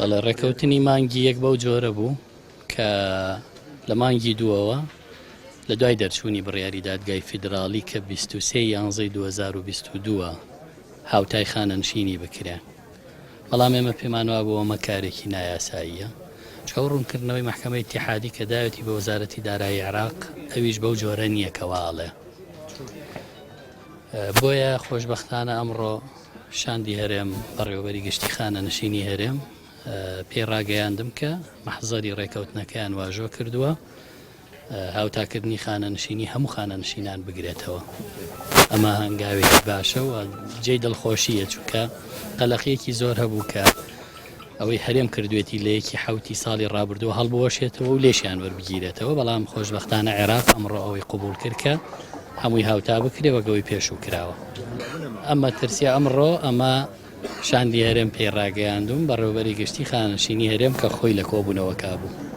بەڵێ ڕێکەوتنی مانگی یەک بەو جۆرە بوو کە لە مانگی دووەوە لە دوای دەرچوونی بڕیاری دادگای فیدراڵی کە 23/11/2022 هاوتای خانەنشینی بکرێ. بەڵام ئێمە پێمانوا بۆ ئەمە کارێکی نایاساییە، چکە ڕوونکردنەوەی مەحکەمەی ئیتیحادی کە داوێتی بە وەزارەتی دارایی عێراق ئەویش بەو جۆرە نییە کەواڵێ. بۆیە خۆشبەختانە ئەمڕۆ شاندی هەرێم بەڕێوەبەری گشتی خانەنشینی هەرێم پێی ڕاگەیاندم کە مەحزەری ڕێکەوتنەکەیان واژۆ کردووە هاوتاکردنی خانەنشینی هەموو خانەنشینان بگرێتەوە. ئەمە هەنگاوێکی باشە و جێی دڵخۆشیە، چونکە قەلەقیەکی زۆر هەبوو کە ئەوەی هەرێم کردوێتی لە یەکی حوتی ساڵی ڕابردووە هەڵبوەشێتەوە و لێشیان وەربگیرێتەوە. بەڵام خۆشبەختانە عێراق ئەمڕۆ ئەوەی قبول کرد کە هەمووی هاوتا بکرێ وەگەوەی پێشوو کراوە. ئەمە ترسیا ئەمڕۆ ئەمە شاندی هەرێم پێی ڕاگەیاندوم بەڕێوەبەری گشتی خانەنشینی هەرێم کە خۆی لە کۆبوونەوە کابوو.